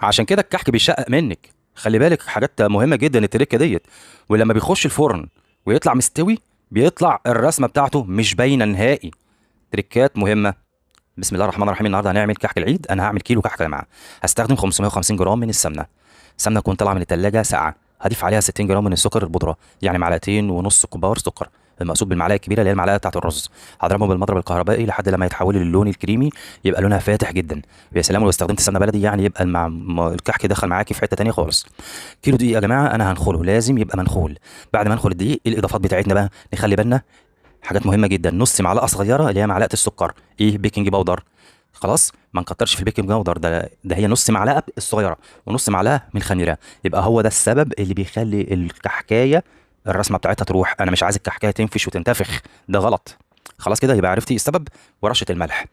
عشان كده الكحك بيشقق منك. خلي بالك حاجات مهمه جدا التركه ديت. ولما بيخش الفرن ويطلع مستوي، بيطلع الرسمه بتاعته مش باينه نهائي. تركات مهمه. بسم الله الرحمن الرحيم. النهارده هنعمل كحك العيد. انا هعمل كيلو كحك يا جماعه. هستخدم 550 جرام من السمنه. السمنه تكون طالعه من الثلاجه ساقعه. هضيف عليها 60 جرام من السكر البودره، يعني معلقتين ونص كبار سكر. المقصود بالمعلقه الكبيره اللي هي المعلقه بتاعه الرز. هضربهم بالمضرب الكهربائي لحد لما يتحولوا للون الكريمي، يبقى لونها فاتح جدا. يا سلام لو استخدمت سمنه بلدي، يعني يبقى الكحك دخل معاكي في حته تانيه خالص. كيلو دقيق يا جماعه انا هنخله، لازم يبقى منخول. بعد ما انخل الدقيق، إيه الاضافات بتاعتنا بقى؟ نخلي بالنا حاجات مهمه جدا. نص معلقه صغيره اللي هي معلقه السكر، ايه، بيكنج باودر. خلاص، ما نكترش في البيكنج باودر، ده هي نص معلقه الصغيره، ونص معلقه من الخميره. يبقى هو ده السبب اللي بيخلي الكحكايه الرسمه بتاعتها تروح. انا مش عايز الكحكايه تنفش وتنتفخ، ده غلط. خلاص كده يبقى عرفتي السبب. ورشه الملح،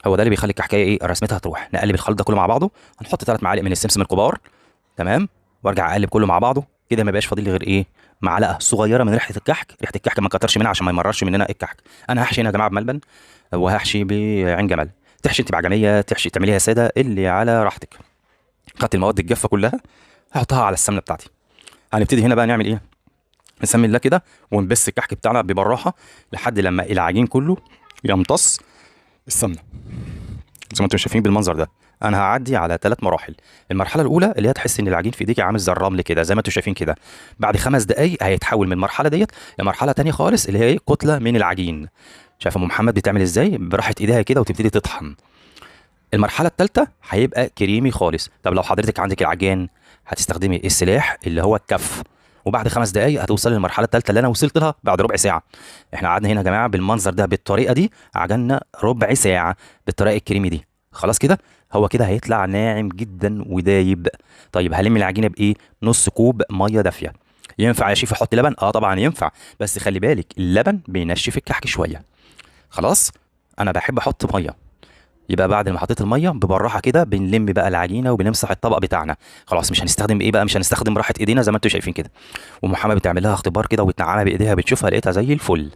هو ده اللي بيخلي الكحكايه ايه، رسمتها تروح. نقلب الخليط ده كله مع بعضه. هنحط 3 معالق من السمسم الكبار. تمام. وارجع اقلب كله مع بعضه كده. ما يبقاش فاضل لي غير ايه، معلقه صغيره من ريحه الكحك. ريحه الكحك ما نكترش منها عشان ما يمررش مننا الكحك. انا هحشي هنا يا جماعه بملبن، وهحشي بعين جمل. تحشي انت بعجميه، تحشي تعمليها ساده، اللي على راحتك. خدت المواد الجافه كلها، هحطها على السمنه بتاعتي. هنبتدي هنا بقى نعمل ايه، نسمي الله كده، ونبس الكحك بتاعنا ببراحه لحد لما العجين كله يمتص السمنه. زي ما انتم شايفين بالمنظر ده. انا هعدي على 3 مراحل. المرحله الاولى اللي هي تحس ان العجين في ايديك عامل زي الرمل كده، زي ما انتم شايفين كده. بعد 5 دقائق هيتحول من المرحله ديت لمرحله تانية خالص، اللي هي ايه، كتله من العجين. شايف ام محمد بتعمل ازاي؟ براحه ايديها كده وتبتدي تطحن. المرحله الثالثه هيبقى كريمي خالص. طب لو حضرتك عندك العجان، هتستخدمي السلاح اللي هو الكف. وبعد 5 دقائق هتوصلي للمرحله الثالثه اللي انا وصلت لها بعد ربع ساعه. احنا قعدنا هنا يا جماعه بالمنظر ده بالطريقه دي، عجلنا ربع ساعه بالطريقه الكريمي دي. خلاص كده، هو كده هيطلع ناعم جدا ودايب. طيب هلم العجينه بايه؟ نص كوب ميه دافيه. ينفع يا شيف احط لبن؟ اه طبعا ينفع، بس خلي بالك اللبن بينشف الكحك شويه. خلاص. انا بحب احط ميه. يبقى بعد ما حطيت الميه ببراحه كده بنلم بقى العجينه وبنمسح الطبق بتاعنا. خلاص مش هنستخدم ايه بقى، مش هنستخدم راحه ايدينا زي ما انتم شايفين كده. ومحمد بتعمل لها اختبار كده وبتنعمها بايديها، بتشوفها لقيتها زي الفل.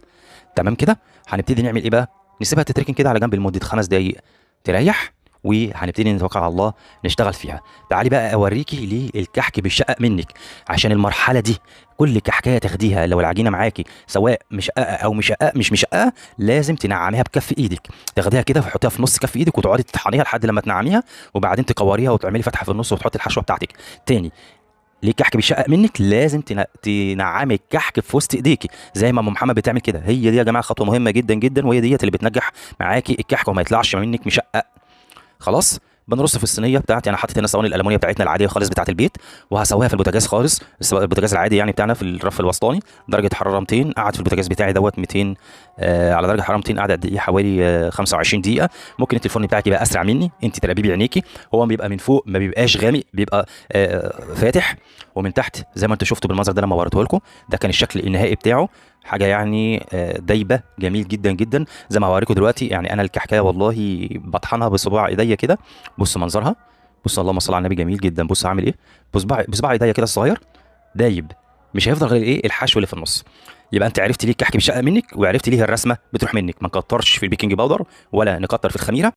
تمام كده. هنبتدي نعمل ايه بقى، نسيبها تتركن كده على جنب لمده 5 دقائق تريح. وهنبتدي نتوكل على الله نشتغل فيها. تعالي بقى اوريكي ليه الكحك بيشقق منك. عشان المرحله دي كل كحكايه تاخديها لو العجينه معاكي سواء مشققه او مشققه مش مشققه، لازم تنعميها بكف ايدك. تاخديها كده وتحطيها في نص كف ايدك وتقعدي تطحنيها لحد لما تنعميها، وبعدين تكوريها وتعملي فتحه في النص وتحطي الحشوه بتاعتك. تاني، ليه الكحك بيشقق منك؟ لازم تنعمي الكحك في وسط ايديكي زي ما ام محمد بتعمل كده. هي دي يا جماعه خطوه مهمه جدا جدا، وهي ديت اللي بتنجح معاكي الكحك وما يطلعش منك مشقق. خلاص. بنرص في الصينيه بتاعتي. انا حاطط هنا صواني الالومنيا بتاعتنا العاديه خالص بتاعت البيت، وهسويها في البوتاجاز خالص. البوتاجاز العادي يعني بتاعنا في الرف الوسطاني، درجه حراره 200. قعد في البوتاجاز بتاعي دوت 200، على درجه حراره 200. قعد قد ايه؟ حوالي 25 دقيقه. ممكن انت الفرن بتاعك يبقى اسرع مني، انت تراقبيه بعينيكي. هو بيبقى من فوق ما بيبقاش غامق، بيبقى فاتح. ومن تحت زي ما انتم شفتوا بالمنظر ده لما وريته لكم، ده كان الشكل النهائي بتاعه. حاجه يعني دايبه جميل جدا جدا زي ما هوريكم دلوقتي. يعني انا الكحكايه والله بطحنها بصباع ايديا كده. بص منظرها، بص اللهم صل على النبي، جميل جدا. بص عامل ايه، بصباع ايديا كده الصغير دايب. مش هيفضل غير ايه، الحشو اللي في النص. يبقى انت عرفت ليه الكحك بيشقق منك، وعرفت ليه الرسمه بتروح منك. ما نكترش في البيكنج باودر ولا نكتر في الخميره.